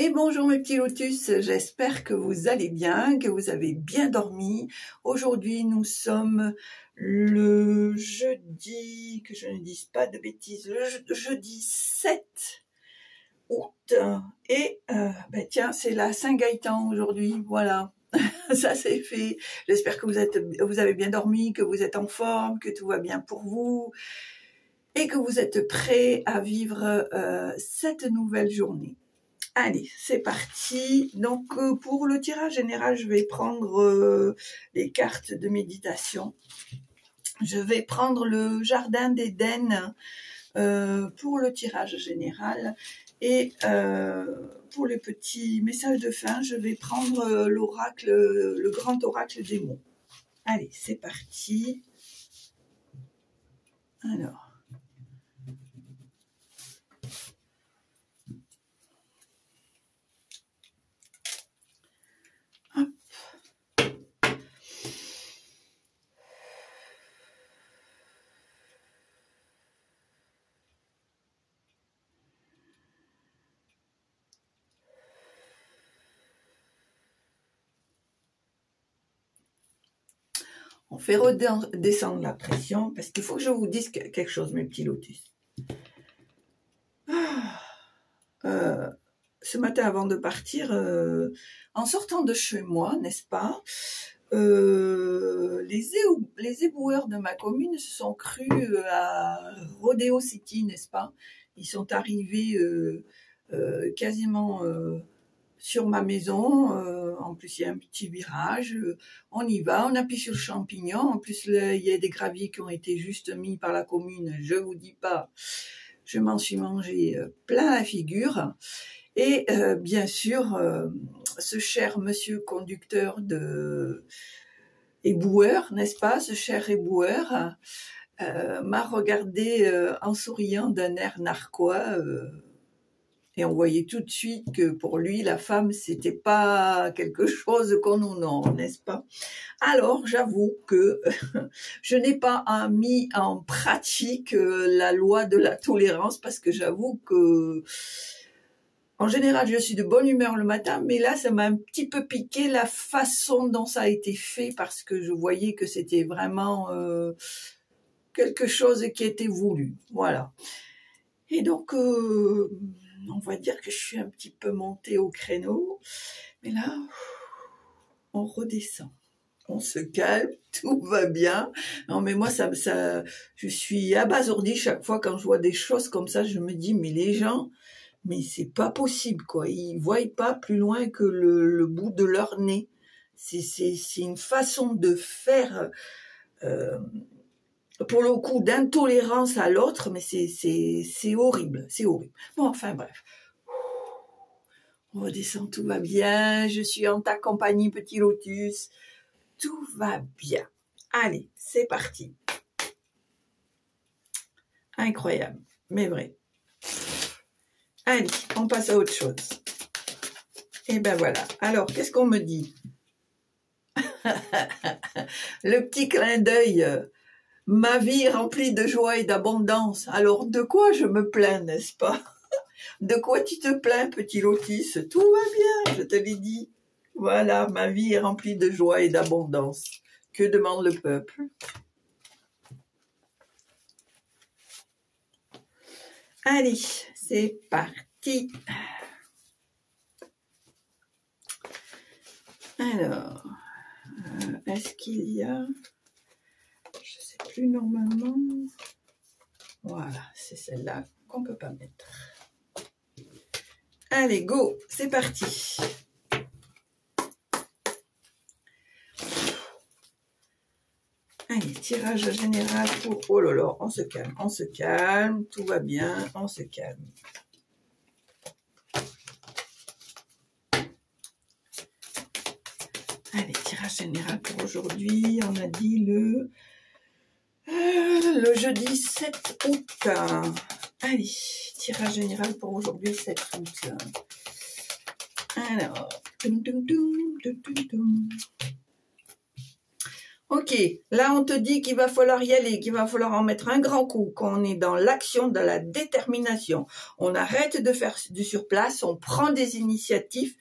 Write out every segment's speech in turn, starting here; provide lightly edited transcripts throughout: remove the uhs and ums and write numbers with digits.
Et bonjour mes petits lotus, j'espère que vous allez bien, que vous avez bien dormi. Aujourd'hui nous sommes le jeudi, que je ne dise pas de bêtises, le jeudi 7 août. Et tiens, c'est la Saint-Gaëtan aujourd'hui, voilà. Ça c'est fait. J'espère que vous avez bien dormi, que vous êtes en forme, que tout va bien pour vous et que vous êtes prêts à vivre cette nouvelle journée. Allez, c'est parti. Donc, pour le tirage général, je vais prendre les cartes de méditation. Je vais prendre le jardin d'Éden pour le tirage général. Et pour les petits messages de fin, je vais prendre l'oracle, le grand oracle des mots. Allez, c'est parti. Alors. On fait redescendre la pression parce qu'il faut que je vous dise quelque chose, mes petits lotus. Ce matin, avant de partir, en sortant de chez moi, n'est-ce pas, les éboueurs de ma commune se sont crus à Rodeo City, n'est-ce pas? Ils sont arrivés quasiment sur ma maison. En plus il y a un petit virage, on y va, on appuie sur le champignon. En plus il y a des graviers qui ont été juste mis par la commune, je vous dis pas, je m'en suis mangé plein la figure. Et bien sûr ce cher monsieur conducteur de éboueur, n'est-ce pas, ce cher éboueur m'a regardé en souriant d'un air narquois. Et on voyait tout de suite que pour lui, la femme, c'était pas quelque chose qu'on honore, n'est-ce pas? Alors, j'avoue que je n'ai pas mis en pratique la loi de la tolérance, parce que j'avoue que, en général, je suis de bonne humeur le matin, mais là, ça m'a un petit peu piqué la façon dont ça a été fait, parce que je voyais que c'était vraiment quelque chose qui était voulu. Voilà. Et donc, on va dire que je suis un petit peu montée au créneau, mais là, on redescend, on se calme, tout va bien. Non, mais moi, je suis abasourdie chaque fois quand je vois des choses comme ça. Je me dis, mais les gens, mais c'est pas possible, quoi. Ils voient pas plus loin que le bout de leur nez. C'est une façon de faire. Pour le coup, d'intolérance à l'autre, mais c'est horrible, c'est horrible. Bon, enfin bref. On redescend, tout va bien, je suis en ta compagnie, petit lotus. Tout va bien. Allez, c'est parti. Incroyable, mais vrai. Allez, on passe à autre chose. Et ben voilà. Alors, qu'est-ce qu'on me dit? Le petit clin d'œil. Ma vie est remplie de joie et d'abondance. Alors, de quoi je me plains, n'est-ce pas? De quoi tu te plains, petit lotus? Tout va bien, je te l'ai dit. Voilà, ma vie est remplie de joie et d'abondance. Que demande le peuple? Allez, c'est parti. Alors, est-ce qu'il y a... Je sais plus normalement. Voilà, c'est celle-là qu'on peut pas mettre. Allez, go, c'est parti. Allez, tirage général pour... Oh là là, on se calme, tout va bien, on se calme. Allez, tirage général pour aujourd'hui, on a dit le jeudi 7 août. Allez, tirage général pour aujourd'hui, 7 août. Alors, Ok, là on te dit qu'il va falloir y aller, qu'il va falloir en mettre un grand coup, qu'on est dans l'action, dans la détermination. On arrête de faire du surplace, on prend des initiatives,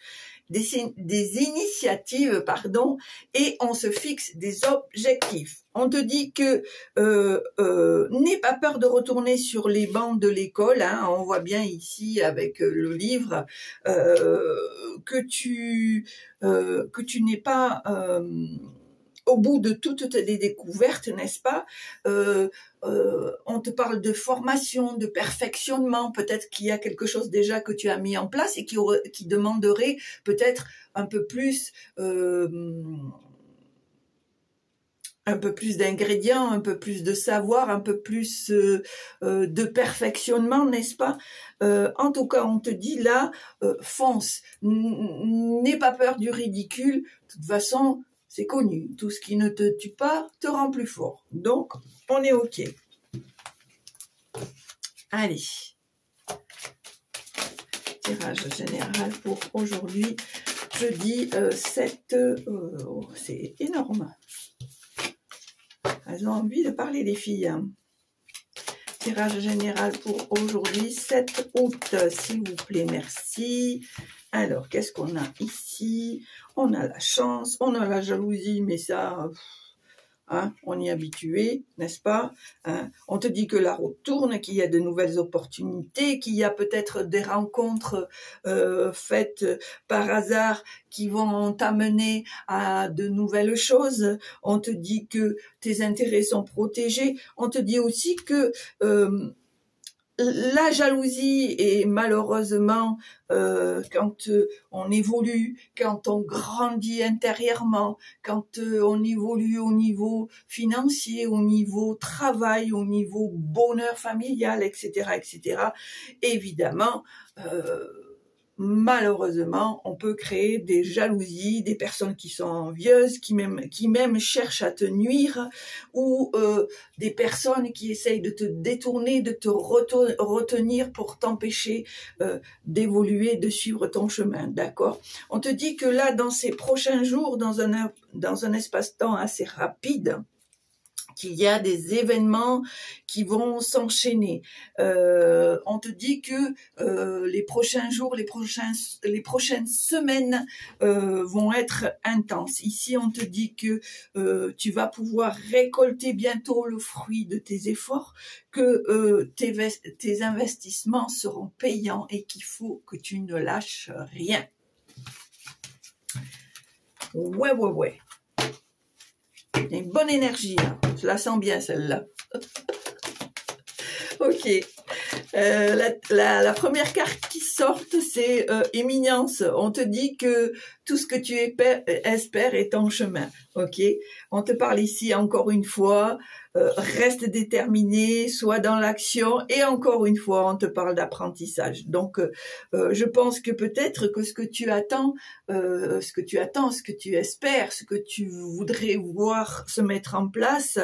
pardon, et on se fixe des objectifs. On te dit que n'aie pas peur de retourner sur les bancs de l'école, hein, on voit bien ici avec le livre que tu n'es pas au bout de toutes tes découvertes, n'est-ce pas? On te parle de formation, de perfectionnement, peut-être qu'il y a quelque chose déjà que tu as mis en place et qui demanderait peut-être un peu plus d'ingrédients, un peu plus de savoir, un peu plus de perfectionnement, n'est-ce pas? En tout cas, on te dit là, fonce, n'aie pas peur du ridicule, de toute façon, c'est connu, tout ce qui ne te tue pas te rend plus fort. Donc, on est OK. Allez. Tirage général pour aujourd'hui, jeudi 7... c'est énorme. Elles ont envie de parler, les filles. Hein. Tirage général pour aujourd'hui, 7 août, s'il vous plaît, merci. Alors, qu'est-ce qu'on a ici? On a la chance, on a la jalousie, mais ça, hein, on y est habitué, n'est-ce pas? Hein? On te dit que la roue tourne, qu'il y a de nouvelles opportunités, qu'il y a peut-être des rencontres faites par hasard qui vont t'amener à de nouvelles choses. On te dit que tes intérêts sont protégés. On te dit aussi que la jalousie est malheureusement quand on évolue, quand on grandit intérieurement, quand on évolue au niveau financier, au niveau travail, au niveau bonheur familial, etc., etc. Évidemment, malheureusement, on peut créer des jalousies, des personnes qui sont envieuses, qui même cherchent à te nuire, ou des personnes qui essayent de te détourner, de te retenir pour t'empêcher d'évoluer, de suivre ton chemin, d'accord? On te dit que là, dans ces prochains jours, dans un espace-temps assez rapide, qu'il y a des événements qui vont s'enchaîner. On te dit que les prochains jours, les prochaines semaines vont être intenses. Ici, on te dit que tu vas pouvoir récolter bientôt le fruit de tes efforts, que tes investissements seront payants et qu'il faut que tu ne lâches rien. Ouais. Il y a une bonne énergie, hein. Je la sens bien celle-là. Ok. La première carte qui sort, c'est éminence. On te dit que tout ce que tu espères est en chemin. Ok. On te parle ici encore une fois. Reste déterminé, sois dans l'action, et encore une fois, on te parle d'apprentissage. Donc, je pense que peut-être que ce que tu attends, ce que tu espères, ce que tu voudrais voir se mettre en place,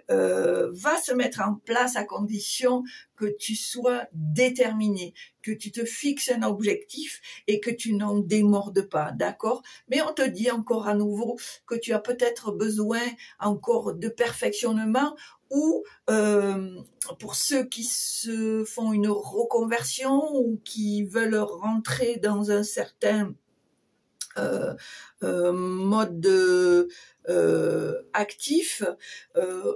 va se mettre en place à condition que tu sois déterminé, que tu te fixes un objectif et que tu n'en démordes pas, d'accord? Mais on te dit encore à nouveau que tu as peut-être besoin encore de perfectionnement, ou pour ceux qui se font une reconversion ou qui veulent rentrer dans un certain mode actif,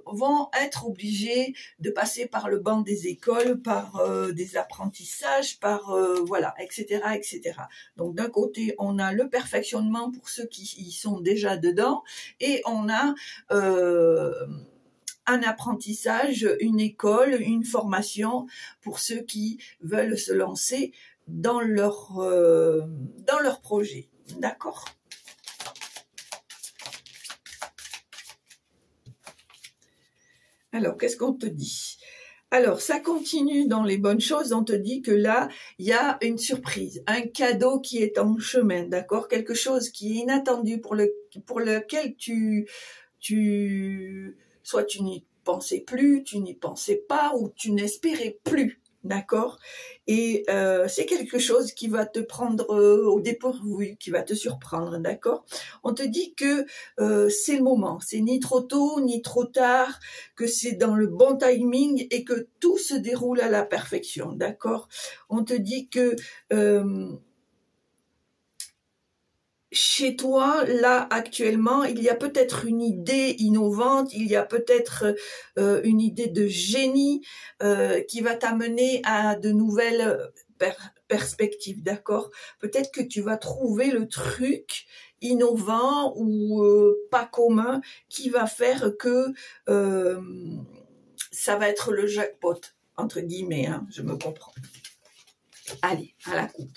vont être obligés de passer par le banc des écoles, par des apprentissages, par voilà, etc., etc. Donc d'un côté, on a le perfectionnement pour ceux qui y sont déjà dedans, et on a un apprentissage, une école, une formation pour ceux qui veulent se lancer dans leur projet. D'accord? Alors, qu'est-ce qu'on te dit? Alors, ça continue dans les bonnes choses. On te dit que là, il y a une surprise, un cadeau qui est en chemin, d'accord? Quelque chose qui est inattendu pour lequel soit tu n'y pensais plus, tu n'y pensais pas, ou tu n'espérais plus. d'accord? Et c'est quelque chose qui va te prendre au dépourvu, qui va te surprendre, d'accord? On te dit que c'est le moment, c'est ni trop tôt ni trop tard, que c'est dans le bon timing et que tout se déroule à la perfection, d'accord? On te dit que chez toi, là, actuellement, il y a peut-être une idée innovante, il y a peut-être une idée de génie qui va t'amener à de nouvelles perspectives, d'accord? Peut-être que tu vas trouver le truc innovant ou pas commun qui va faire que ça va être le jackpot, entre guillemets, hein, je me comprends. Allez, à la coupe.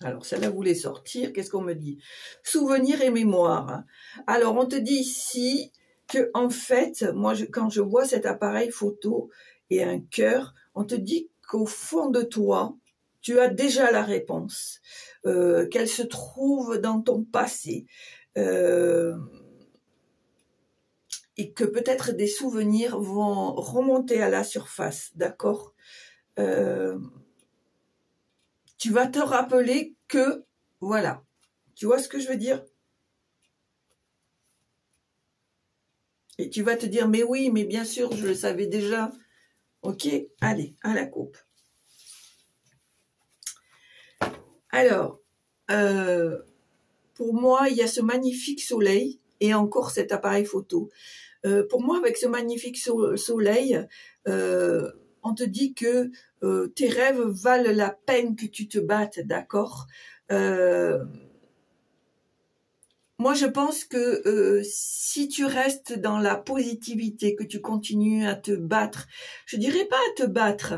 Alors, celle-là voulait sortir. Qu'est-ce qu'on me dit? Souvenirs et mémoire. Alors, on te dit ici que, en fait, moi, quand je vois cet appareil photo et un cœur, on te dit qu'au fond de toi, tu as déjà la réponse, qu'elle se trouve dans ton passé, et que peut-être des souvenirs vont remonter à la surface, d'accord? Tu vas te rappeler que, voilà, tu vois ce que je veux dire? Et tu vas te dire, mais oui, mais bien sûr, je le savais déjà. Ok, allez, à la coupe. Alors, pour moi, il y a ce magnifique soleil et encore cet appareil photo. Pour moi, avec ce magnifique soleil, on te dit que tes rêves valent la peine que tu te battes, d'accord? Moi, je pense que si tu restes dans la positivité, que tu continues à te battre, je dirais pas à te battre,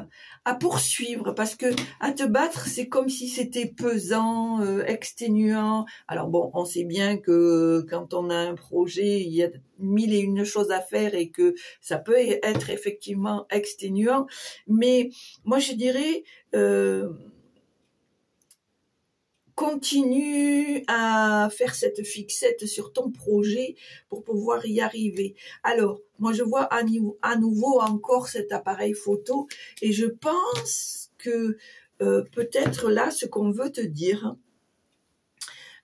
à poursuivre, parce que à te battre, c'est comme si c'était pesant, exténuant. Alors bon, on sait bien que quand on a un projet, il y a 1001 choses à faire et que ça peut être effectivement exténuant. Mais moi, je dirais continue à faire cette fixette sur ton projet pour pouvoir y arriver. Alors, moi, je vois à nouveau encore cet appareil photo et je pense que peut-être là, ce qu'on veut te dire,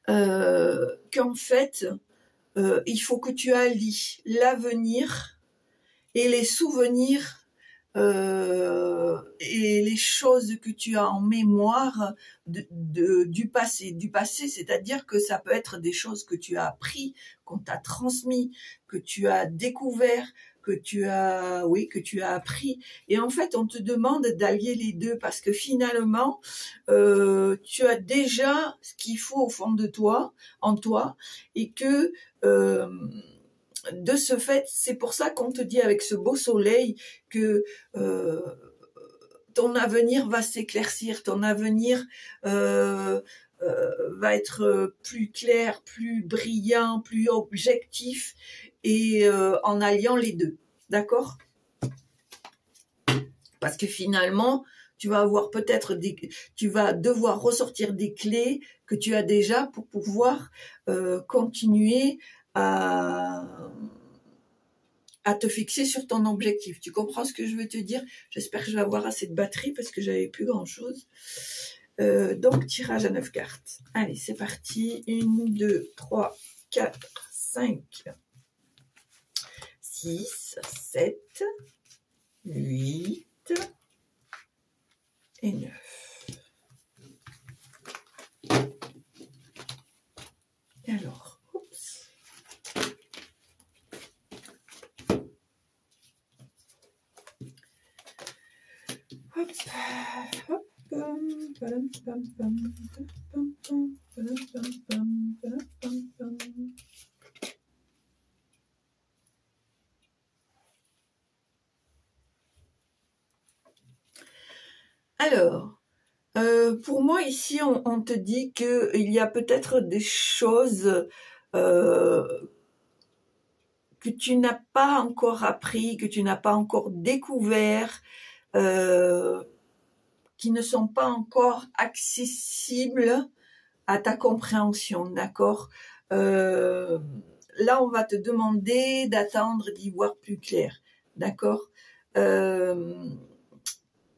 qu'en fait, il faut que tu allies l'avenir et les souvenirs et les choses que tu as en mémoire du passé, c'est-à-dire que ça peut être des choses que tu as appris, qu'on t'a transmis, que tu as découvert, que tu as appris. Et en fait, on te demande d'allier les deux parce que finalement, tu as déjà ce qu'il faut au fond de toi, en toi, et que de ce fait, c'est pour ça qu'on te dit avec ce beau soleil que ton avenir va s'éclaircir, ton avenir va être plus clair, plus brillant, plus objectif et en alliant les deux, d'accord? Parce que finalement, tu vas avoir peut-être tu vas devoir ressortir des clés que tu as déjà pour pouvoir continuer à te fixer sur ton objectif. Tu comprends ce que je veux te dire? J'espère que je vais avoir assez de batterie parce que j'avais plus grand chose. Donc, tirage à 9 cartes. Allez, c'est parti. 1, 2, 3, 4, 5, 6, 7, 8 et 9. Alors, oups. Hop, hop. Alors, pour moi ici, on te dit qu'il y a peut-être des choses que tu n'as pas encore appris, que tu n'as pas encore découvert, qui ne sont pas encore accessibles à ta compréhension, d'accord? Là, on va te demander d'attendre d'y voir plus clair. d'accord?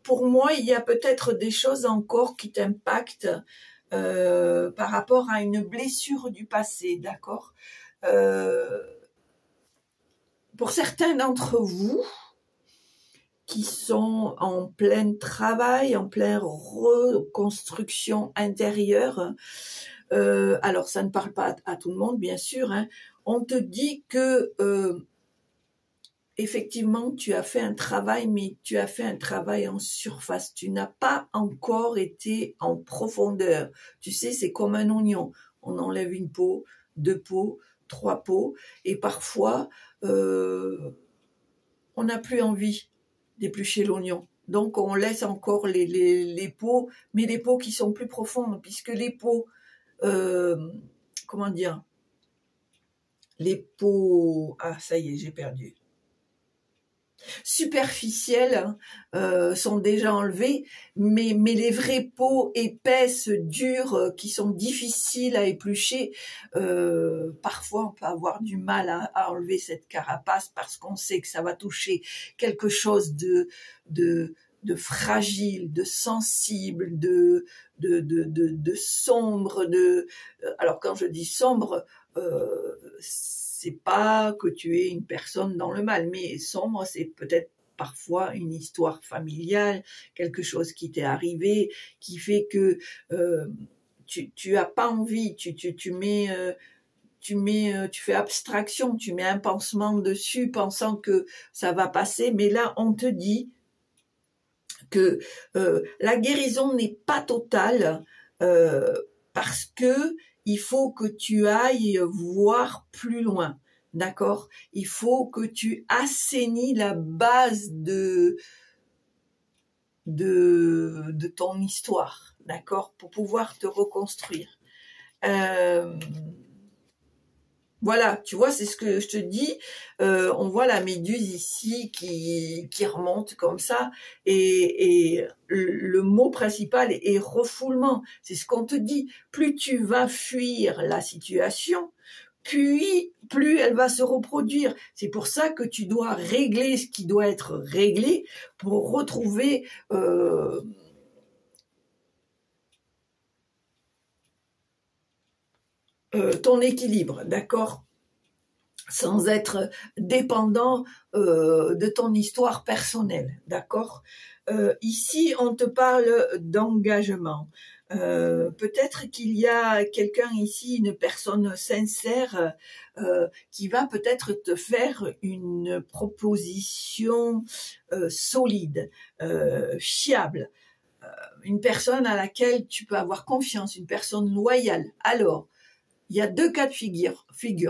Pour moi, il y a peut-être des choses encore qui t'impactent par rapport à une blessure du passé, d'accord? Pour certains d'entre vous qui sont en plein travail, en pleine reconstruction intérieure, alors ça ne parle pas à tout le monde, bien sûr, hein, on te dit que effectivement, tu as fait un travail, mais tu as fait un travail en surface. Tu n'as pas encore été en profondeur. Tu sais, c'est comme un oignon. On enlève une peau, 2 peaux, 3 peaux, et parfois, on n'a plus envie d'éplucher l'oignon. Donc, on laisse encore les peaux, mais les peaux qui sont plus profondes, puisque les peaux, comment dire, les peaux, ah, ça y est, j'ai perdu. Superficielles sont déjà enlevées, mais les vraies peaux épaisses, dures, qui sont difficiles à éplucher, parfois on peut avoir du mal à enlever cette carapace parce qu'on sait que ça va toucher quelque chose de fragile, de sensible, de sombre. Alors quand je dis sombre, c'est pas que tu es une personne dans le mal, mais sombre, c'est peut-être parfois une histoire familiale, quelque chose qui t'est arrivé, qui fait que tu as pas envie, tu fais abstraction, tu mets un pansement dessus, pensant que ça va passer, mais là on te dit que la guérison n'est pas totale parce que il faut que tu ailles voir plus loin, d'accord? Il faut que tu assainis la base de ton histoire, d'accord? Pour pouvoir te reconstruire. Voilà, tu vois, c'est ce que je te dis. On voit la méduse ici qui remonte comme ça, et le mot principal est refoulement. C'est ce qu'on te dit. Plus tu vas fuir la situation, puis plus elle va se reproduire. C'est pour ça que tu dois régler ce qui doit être réglé pour retrouver ton équilibre, d'accord? Sans être dépendant de ton histoire personnelle, d'accord? Ici, on te parle d'engagement. Peut-être qu'il y a quelqu'un ici, une personne sincère, qui va peut-être te faire une proposition solide, fiable, une personne à laquelle tu peux avoir confiance, une personne loyale. Alors, il y a 2 cas de figure.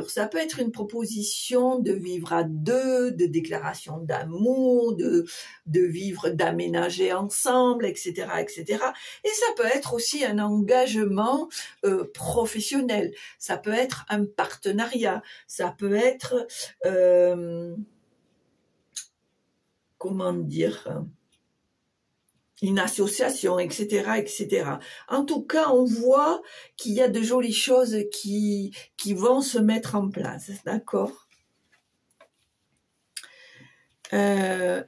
Ça peut être une proposition de vivre à 2, de déclaration d'amour, de vivre, d'aménager ensemble, etc., etc. Et ça peut être aussi un engagement professionnel. Ça peut être un partenariat. Ça peut être, comment dire, une association, etc., etc. En tout cas, on voit qu'il y a de jolies choses qui vont se mettre en place, d'accord?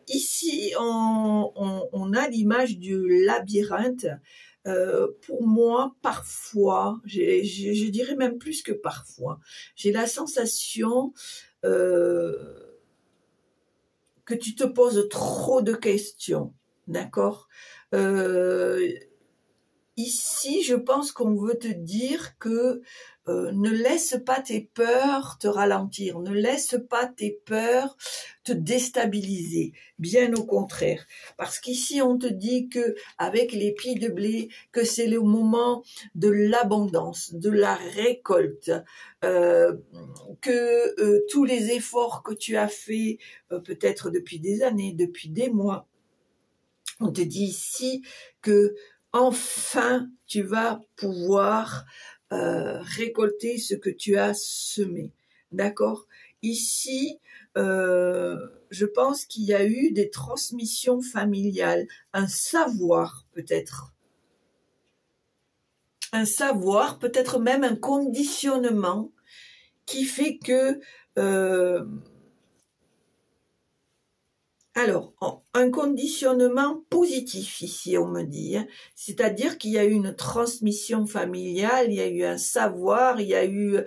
Ici, on a l'image du labyrinthe. Pour moi, parfois, je dirais même plus que parfois, j'ai la sensation que tu te poses trop de questions. D'accord? Ici, je pense qu'on veut te dire que ne laisse pas tes peurs te ralentir, ne laisse pas tes peurs te déstabiliser, bien au contraire. Parce qu'ici, on te dit que avec les pieds de blé, que c'est le moment de l'abondance, de la récolte, que tous les efforts que tu as faits, peut-être depuis des années, depuis des mois, on te dit ici que enfin tu vas pouvoir récolter ce que tu as semé. D'accord? Ici, je pense qu'il y a eu des transmissions familiales, un savoir peut-être. Un savoir, peut-être même un conditionnement qui fait que Alors, un conditionnement positif ici, on me dit, hein. C'est-à-dire qu'il y a eu une transmission familiale, il y a eu un savoir, il y a eu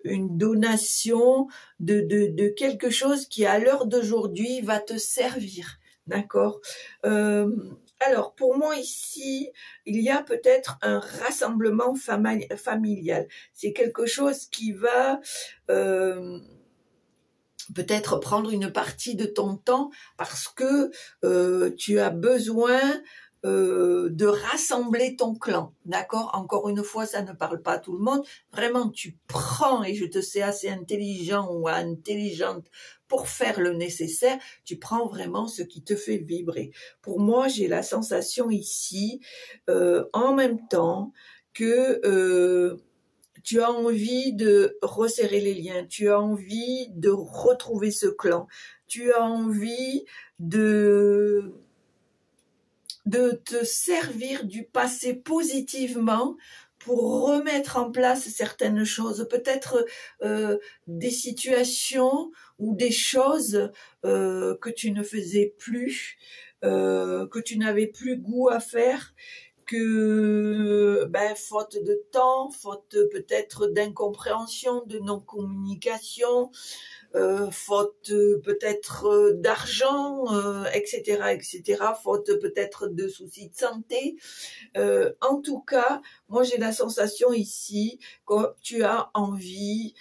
une donation de quelque chose qui, à l'heure d'aujourd'hui, va te servir. D'accord. Alors, pour moi ici, il y a peut-être un rassemblement familial. C'est quelque chose qui va peut-être prendre une partie de ton temps parce que tu as besoin de rassembler ton clan, d'accord? Encore une fois, ça ne parle pas à tout le monde. Vraiment, tu prends, et je te sais assez intelligent ou intelligente pour faire le nécessaire, tu prends vraiment ce qui te fait vibrer. Pour moi, j'ai la sensation ici, en même temps, que tu as envie de resserrer les liens, tu as envie de retrouver ce clan, tu as envie de te servir du passé positivement pour remettre en place certaines choses, peut-être des situations ou des choses que tu ne faisais plus, que tu n'avais plus goût à faire, que faute de temps, faute peut-être d'incompréhension, de non-communication, faute peut-être d'argent, etc., faute peut-être de soucis de santé. En tout cas, moi j'ai la sensation ici que tu as envie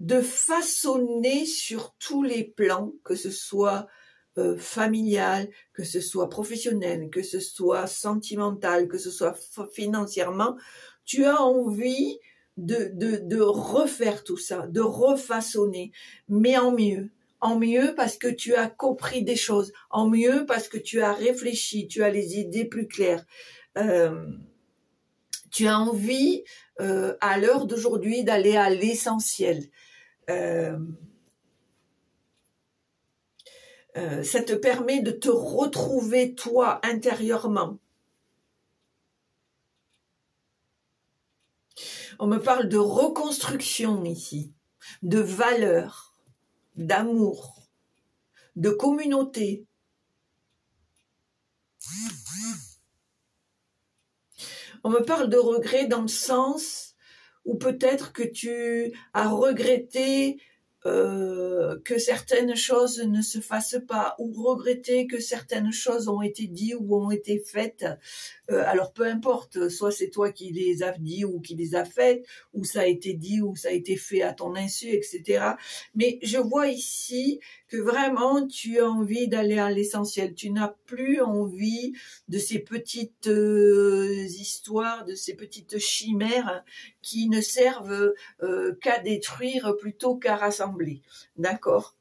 de façonner sur tous les plans, que ce soit familial, que ce soit professionnel, que ce soit sentimental, que ce soit financièrement, tu as envie de refaire tout ça, de refaçonner, mais en mieux parce que tu as compris des choses, en mieux parce que tu as réfléchi, tu as les idées plus claires. Tu as envie, à l'heure d'aujourd'hui, d'aller à l'essentiel. Ça te permet de te retrouver toi intérieurement. On me parle de reconstruction ici, de valeurs, d'amour, de communauté. On me parle de regret dans le sens où peut-être que tu as regretté que certaines choses ne se fassent pas, ou regretter que certaines choses ont été dites ou ont été faites. Alors peu importe, soit c'est toi qui les as dit ou qui les as faites, ou ça a été dit ou ça a été fait à ton insu, etc. Mais je vois ici que vraiment tu as envie d'aller à l'essentiel. Tu n'as plus envie de ces petites histoires, de ces petites chimères qui ne servent qu'à détruire plutôt qu'à rassembler. D'accord?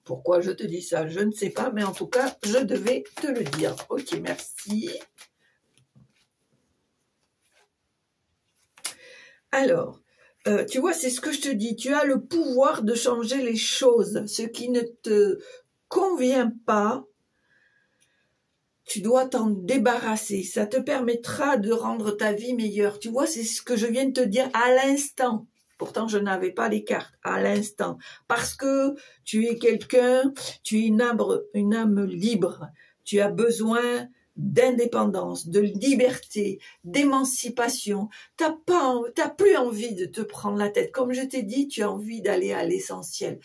Pourquoi je te dis ça? Je ne sais pas, mais en tout cas, je devais te le dire. Ok, merci. Alors, tu vois, c'est ce que je te dis. Tu as le pouvoir de changer les choses. Ce qui ne te convient pas, tu dois t'en débarrasser. Ça te permettra de rendre ta vie meilleure. Tu vois, c'est ce que je viens de te dire à l'instant. Pourtant, je n'avais pas les cartes à l'instant. Parce que tu es quelqu'un, tu es une âme libre. Tu as besoin d'indépendance, de liberté, d'émancipation. T'as plus envie de te prendre la tête. Comme je t'ai dit, tu as envie d'aller à l'essentiel.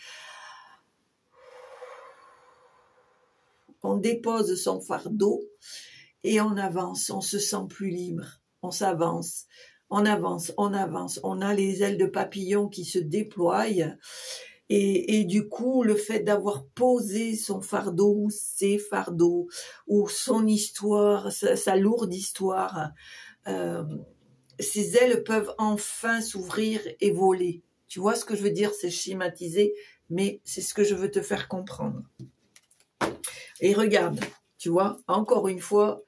On dépose son fardeau et on avance, on se sent plus libre, on s'avance, on avance, on avance, on a les ailes de papillon qui se déploient et du coup le fait d'avoir posé son fardeau, ses fardeaux ou son histoire, sa lourde histoire, ses ailes peuvent enfin s'ouvrir et voler. Tu vois ce que je veux dire? C'est schématisé, mais c'est ce que je veux te faire comprendre. Et regarde, tu vois, encore une fois,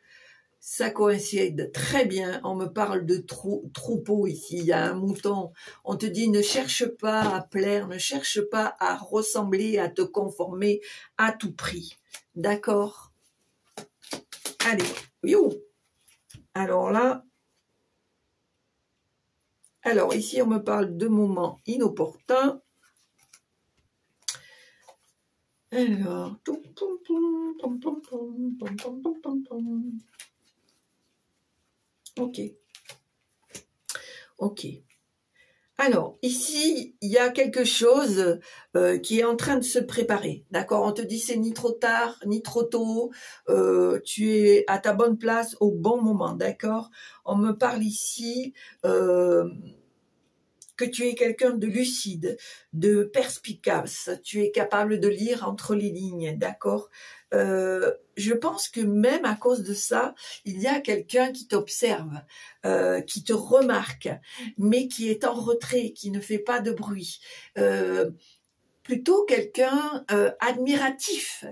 ça coïncide très bien. On me parle de troupeau ici, il y a un mouton. On te dit ne cherche pas à plaire, ne cherche pas à ressembler, à te conformer à tout prix. D'accord? Allez, yo. Alors là, ici on me parle de moments inopportuns. Alors, ok, ok. Alors, ici, il y a quelque chose qui est en train de se préparer, d'accord? On te dit c'est ni trop tard, ni trop tôt, tu es à ta bonne place au bon moment, d'accord? On me parle ici que tu es quelqu'un de lucide, de perspicace, tu es capable de lire entre les lignes, d'accord? Je pense que même à cause de ça, il y a quelqu'un qui t'observe, qui te remarque, mais qui est en retrait, qui ne fait pas de bruit. Plutôt quelqu'un admiratif,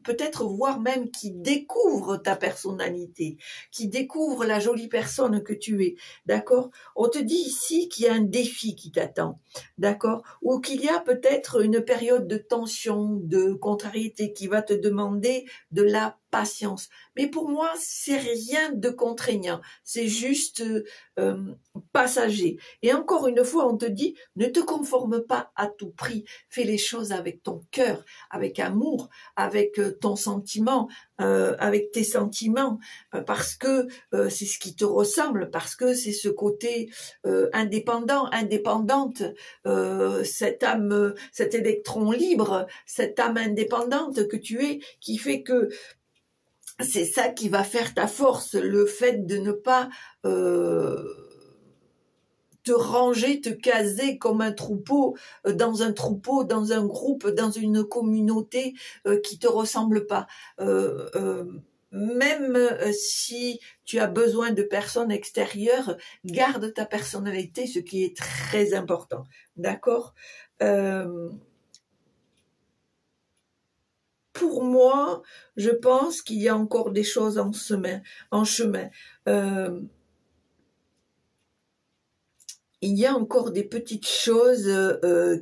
peut-être voire même qui découvre ta personnalité, qui découvre la jolie personne que tu es, d'accord? On te dit ici qu'il y a un défi qui t'attend, d'accord? Ou qu'il y a peut-être une période de tension, de contrariété qui va te demander de la patience. Mais pour moi, c'est rien de contraignant, c'est juste passager. Et encore une fois, on te dit, ne te conforme pas à tout prix, fais les choses avec ton cœur, avec amour, avec ton sentiment, avec tes sentiments, parce que c'est ce qui te ressemble, parce que c'est ce côté indépendant, indépendante, cette âme, cet électron libre, cette âme indépendante que tu es, qui fait que c'est ça qui va faire ta force, le fait de ne pas te ranger, te caser comme un troupeau, dans un groupe, dans une communauté qui te ressemble pas. Même si tu as besoin de personnes extérieures, garde ta personnalité, ce qui est très important. D'accord? Pour moi, je pense qu'il y a encore des choses en chemin. Il y a encore des petites choses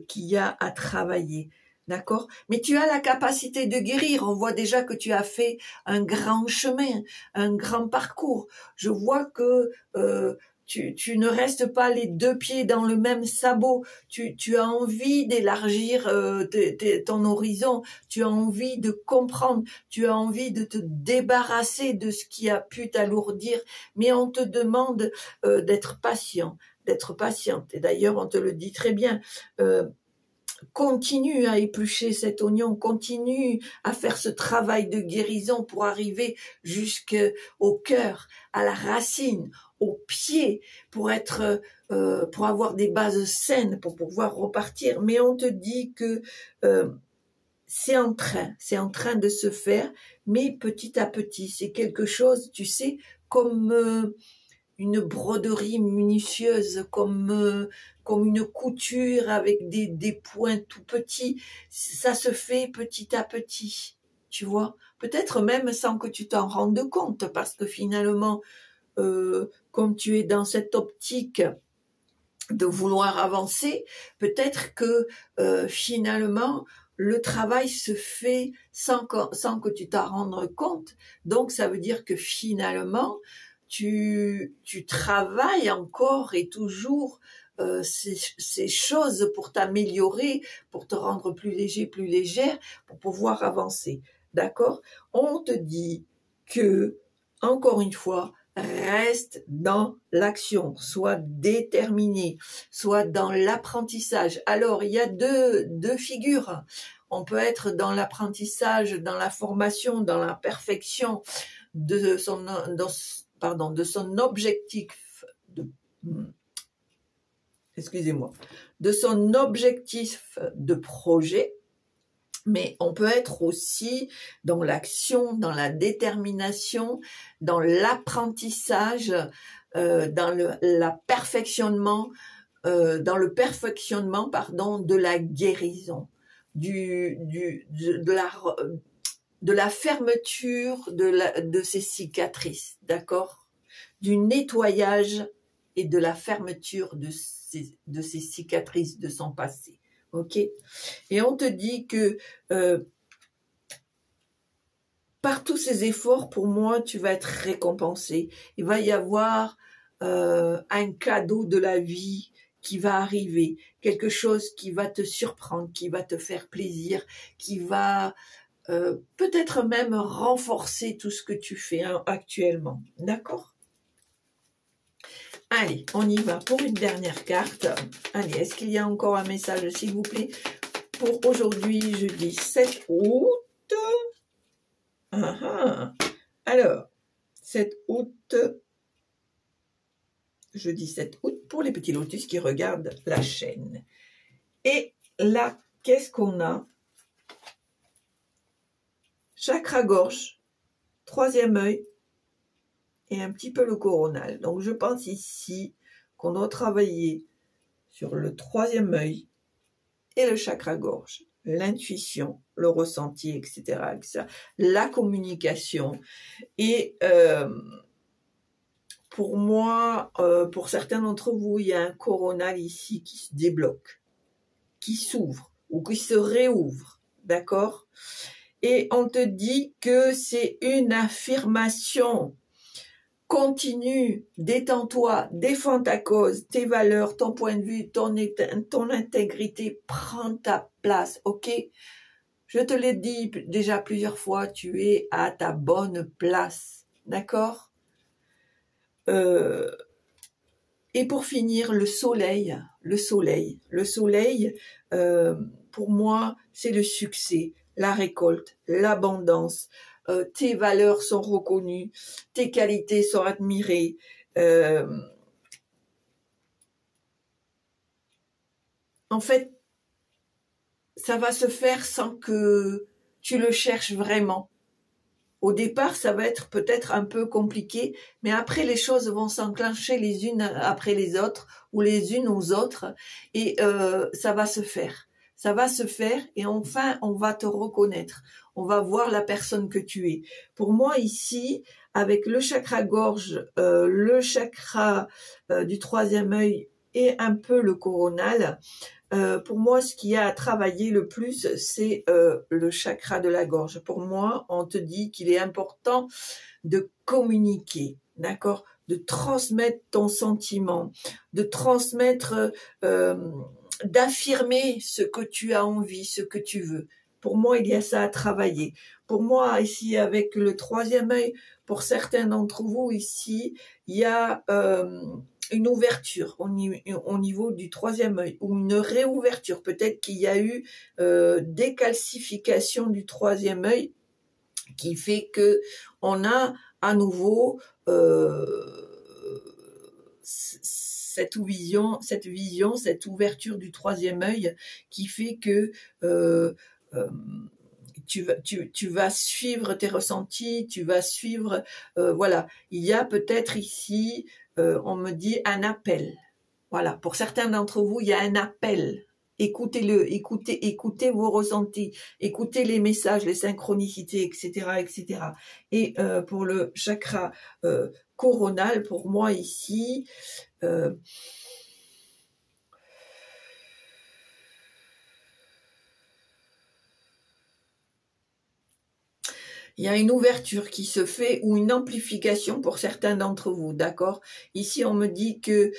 qu'il y a à travailler, d'accord? Mais tu as la capacité de guérir. On voit déjà que tu as fait un grand chemin, un grand parcours. Je vois que tu ne restes pas les deux pieds dans le même sabot. Tu as envie d'élargir ton horizon. Tu as envie de comprendre. Tu as envie de te débarrasser de ce qui a pu t'alourdir. Mais on te demande d'être patient. D'être patiente. Et d'ailleurs, on te le dit très bien, continue à éplucher cet oignon, continue à faire ce travail de guérison pour arriver jusqu'au cœur, à la racine, au pied, pour avoir des bases saines, pour pouvoir repartir. Mais on te dit que c'est en train de se faire, mais petit à petit. C'est quelque chose, tu sais, comme une broderie minutieuse, comme une couture avec des points tout petits. Ça se fait petit à petit, tu vois. Peut-être même sans que tu t'en rendes compte, parce que finalement, comme tu es dans cette optique de vouloir avancer, peut-être que finalement, le travail se fait sans que tu t'en rendes compte. Donc, ça veut dire que finalement, tu travailles encore et toujours ces choses pour t'améliorer, pour te rendre plus léger, plus légère, pour pouvoir avancer. D'accord? On te dit que, encore une fois, reste dans l'action, sois déterminé, sois dans l'apprentissage. Alors, il y a deux figures. On peut être dans l'apprentissage, dans la formation, dans la perfection de son objectif de son objectif de projet, mais on peut être aussi dans l'action, dans la détermination, dans l'apprentissage, dans le perfectionnement de la guérison, de la fermeture de ces cicatrices, d'accord? Du nettoyage et de la fermeture de ces cicatrices de son passé, ok? Et on te dit que par tous ces efforts, pour moi, tu vas être récompensé. Il va y avoir un cadeau de la vie qui va arriver, quelque chose qui va te surprendre, qui va te faire plaisir, qui va peut-être même renforcer tout ce que tu fais actuellement. D'accord? Allez, on y va pour une dernière carte. Allez, est-ce qu'il y a encore un message, s'il vous plaît, pour aujourd'hui, jeudi 7 août? Alors, 7 août, jeudi 7 août, pour les petits lotus qui regardent la chaîne. Et là, qu'est-ce qu'on a? Chakra-gorge, troisième œil, et un petit peu le coronal. Donc, je pense ici qu'on doit travailler sur le troisième œil et le chakra-gorge, l'intuition, le ressenti, etc., etc., la communication. Et pour moi, pour certains d'entre vous, il y a un coronal ici qui se débloque, qui s'ouvre ou qui se réouvre, d'accord? Et on te dit que c'est une affirmation. Continue, détends-toi, défends ta cause, tes valeurs, ton point de vue, ton intégrité, prends ta place, ok? Je te l'ai dit déjà plusieurs fois, tu es à ta bonne place, d'accord? Et pour finir, le soleil, pour moi, c'est le succès, la récolte, l'abondance. Tes valeurs sont reconnues, tes qualités sont admirées. En fait, ça va se faire sans que tu le cherches vraiment. Au départ, ça va être peut-être un peu compliqué, mais après, les choses vont s'enclencher les unes après les autres ou les unes aux autres et ça va se faire. Ça va se faire et enfin, on va te reconnaître. On va voir la personne que tu es. Pour moi, ici, avec le chakra-gorge, le chakra du troisième œil et un peu le coronal, pour moi, ce qu'il y a à travailler le plus, c'est le chakra de la gorge. Pour moi, on te dit qu'il est important de communiquer, d'accord? De transmettre ton sentiment, de transmettre, d'affirmer ce que tu as envie, ce que tu veux. Pour moi, il y a ça à travailler. Pour moi, ici, avec le troisième œil, pour certains d'entre vous, ici, il y a une ouverture au niveau du troisième œil ou une réouverture. Peut-être qu'il y a eu décalcification du troisième œil qui fait que on a à nouveau cette vision, cette ouverture du troisième œil qui fait que tu vas suivre tes ressentis, tu vas suivre, voilà. Il y a peut-être ici, on me dit un appel. Voilà, pour certains d'entre vous, il y a un appel. Écoutez-le, écoutez vos ressentis, écoutez les messages, les synchronicités, etc., etc. Et pour le chakra coronal, pour moi ici, il y a une ouverture qui se fait ou une amplification pour certains d'entre vous, d'accord? Ici, on me dit que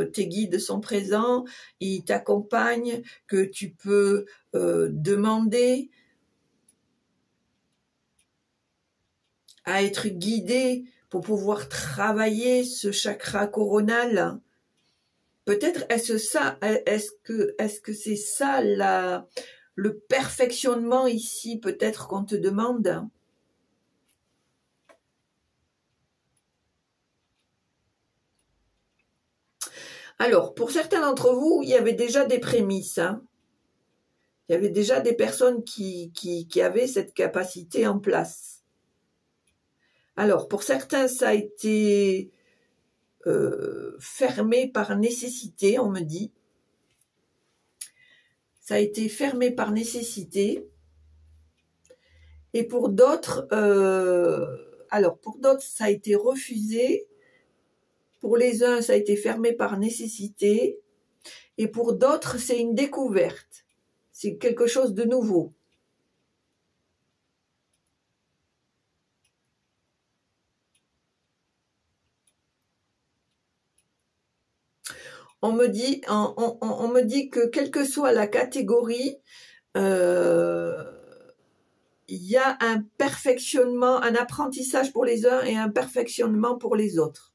tes guides sont présents, ils t'accompagnent, que tu peux demander à être guidé pour pouvoir travailler ce chakra coronal. Peut-être est-ce que c'est ça le perfectionnement ici, peut-être qu'on te demande? Alors, pour certains d'entre vous, il y avait déjà des prémices. Hein. Il y avait déjà des personnes qui avaient cette capacité en place. Alors, pour certains, ça a été fermé par nécessité, on me dit. Ça a été fermé par nécessité. Et pour d'autres, pour d'autres, ça a été refusé. Pour les uns, ça a été fermé par nécessité. Et pour d'autres, c'est une découverte. C'est quelque chose de nouveau. on me dit, on me dit que quelle que soit la catégorie, il y a un perfectionnement, un apprentissage pour les uns et un perfectionnement pour les autres.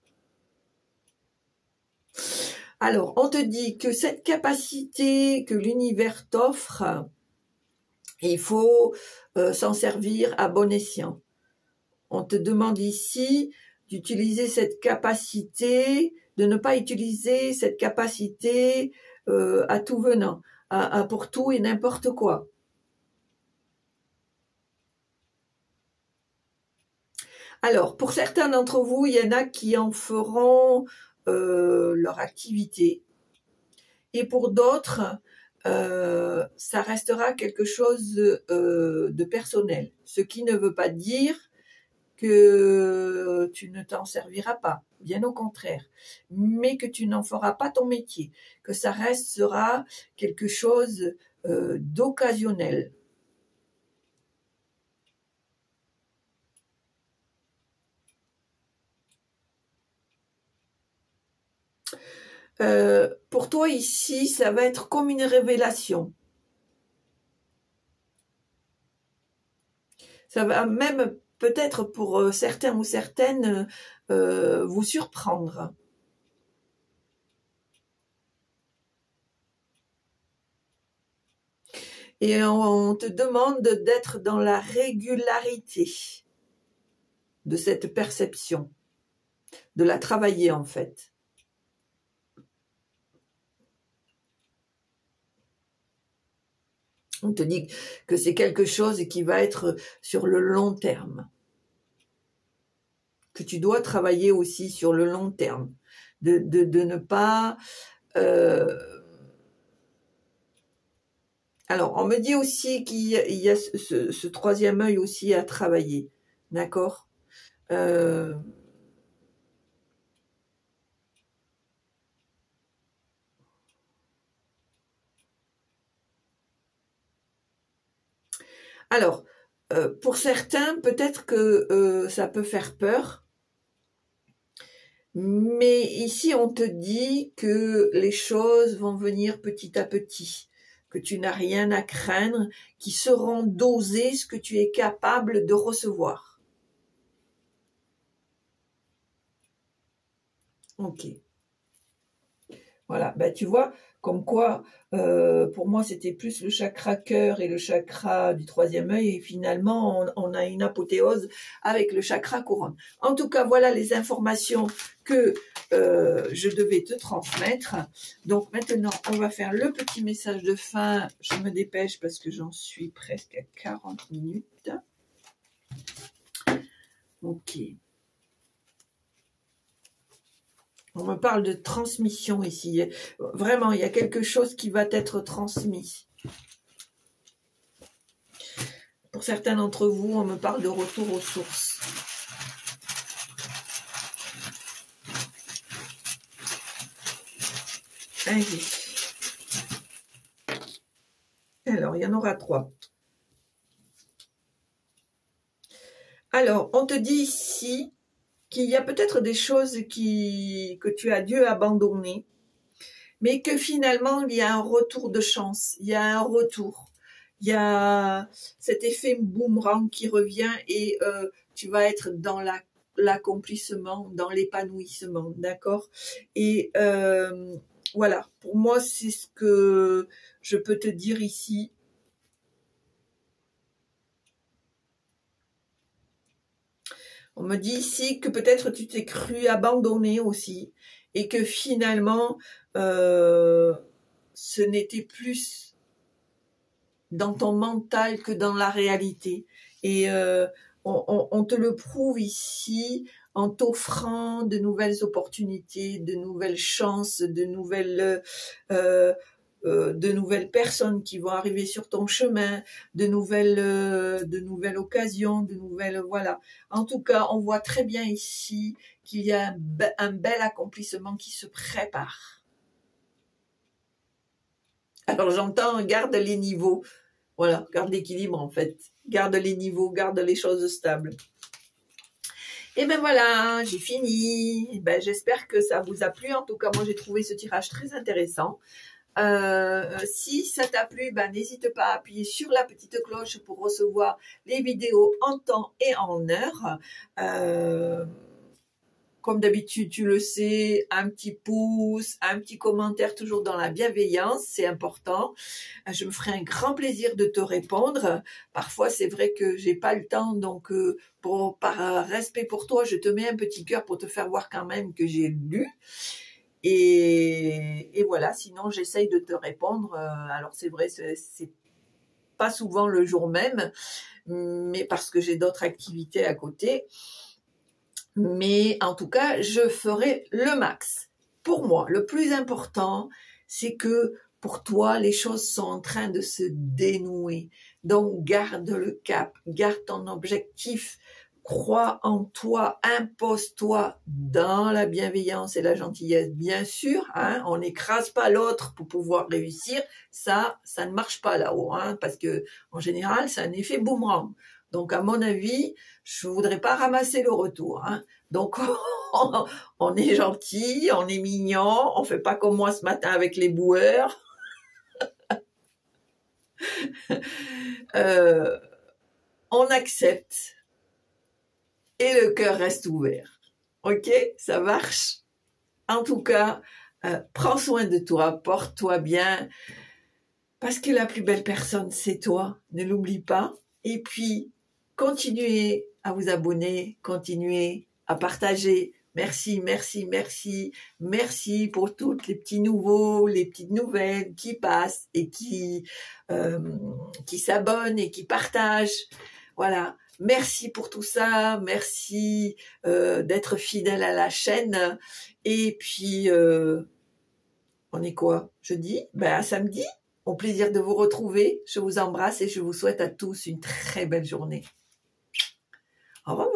Alors, on te dit que cette capacité que l'univers t'offre, il faut s'en servir à bon escient. On te demande ici d'utiliser cette capacité, de ne pas utiliser cette capacité à tout venant, pour tout et n'importe quoi. Alors, pour certains d'entre vous, il y en a qui en feront leur activité. Et pour d'autres, ça restera quelque chose de personnel. Ce qui ne veut pas dire que tu ne t'en serviras pas, bien au contraire, mais que tu n'en feras pas ton métier, que ça restera quelque chose d'occasionnel. Pour toi ici, ça va être comme une révélation. Ça va même peut-être pour certains ou certaines vous surprendre. Et on te demande d'être dans la régularité de cette perception, de la travailler en fait. On te dit que c'est quelque chose qui va être sur le long terme. Que tu dois travailler aussi sur le long terme. De ne pas... Alors, on me dit aussi qu'il y a ce troisième œil aussi à travailler. D'accord ? Alors, pour certains, peut-être que ça peut faire peur. Mais ici, on te dit que les choses vont venir petit à petit, que tu n'as rien à craindre, qui seront dosées ce que tu es capable de recevoir. Ok. Voilà, tu vois, comme quoi, pour moi, c'était plus le chakra cœur et le chakra du troisième œil, et finalement, on a une apothéose avec le chakra couronne. En tout cas, voilà les informations que je devais te transmettre. Donc maintenant, on va faire le petit message de fin. Je me dépêche parce que j'en suis presque à 40 minutes. Ok. On me parle de transmission ici. Vraiment, il y a quelque chose qui va être transmis. Pour certains d'entre vous, on me parle de retour aux sources. Allez. Alors, il y en aura 3. Alors, on te dit ici qu'il y a peut-être des choses que tu as dû abandonner, mais que finalement, il y a un retour de chance, il y a un retour. Il y a cet effet boomerang qui revient et tu vas être dans l'accomplissement, dans l'épanouissement, d'accord? Et voilà, pour moi, c'est ce que je peux te dire ici. On me dit ici que peut-être tu t'es cru abandonné aussi et que finalement, ce n'était plus dans ton mental que dans la réalité. Et on te le prouve ici en t'offrant de nouvelles opportunités, de nouvelles chances, de nouvelles personnes qui vont arriver sur ton chemin, de nouvelles occasions, de nouvelles, voilà. En tout cas, on voit très bien ici qu'il y a un bel accomplissement qui se prépare. Alors j'entends, garde les niveaux. Voilà, garde l'équilibre en fait. Garde les niveaux, garde les choses stables. Et ben voilà, j'ai fini. Et ben, j'espère que ça vous a plu. En tout cas, moi, j'ai trouvé ce tirage très intéressant. Si ça t'a plu, ben, n'hésite pas à appuyer sur la petite cloche pour recevoir les vidéos en temps et en heure. Comme d'habitude, tu le sais, un petit pouce, un petit commentaire, toujours dans la bienveillance, c'est important. Je me ferai un grand plaisir de te répondre. Parfois, c'est vrai que j'ai pas le temps, donc par respect pour toi, je te mets un petit cœur pour te faire voir quand même que j'ai lu. Et voilà, sinon j'essaye de te répondre. Alors c'est vrai, c'est pas souvent le jour même, mais parce que j'ai d'autres activités à côté. Mais en tout cas, je ferai le max. Pour moi, le plus important, c'est que pour toi, les choses sont en train de se dénouer. Donc, garde le cap, garde ton objectif, crois en toi, impose-toi dans la bienveillance et la gentillesse. Bien sûr, hein, on n'écrase pas l'autre pour pouvoir réussir. Ça ne marche pas là-haut, hein, parce que en général, c'est un effet boomerang. Donc, à mon avis, je voudrais pas ramasser le retour, hein. Donc, on est gentil, on est mignon, on fait pas comme moi ce matin avec les boueurs. On accepte et le cœur reste ouvert. Ok, ça marche. En tout cas, prends soin de toi, porte-toi bien, parce que la plus belle personne, c'est toi. Ne l'oublie pas. Et puis, continuez à vous abonner, continuez à partager. Merci, merci, merci, merci pour toutes les petits nouveaux, les petites nouvelles qui passent et qui s'abonnent et qui partagent. Voilà, merci pour tout ça, merci d'être fidèle à la chaîne. Et puis, on est quoi? Jeudi? Ben, à samedi. Au plaisir de vous retrouver. Je vous embrasse et je vous souhaite à tous une très belle journée. Au revoir.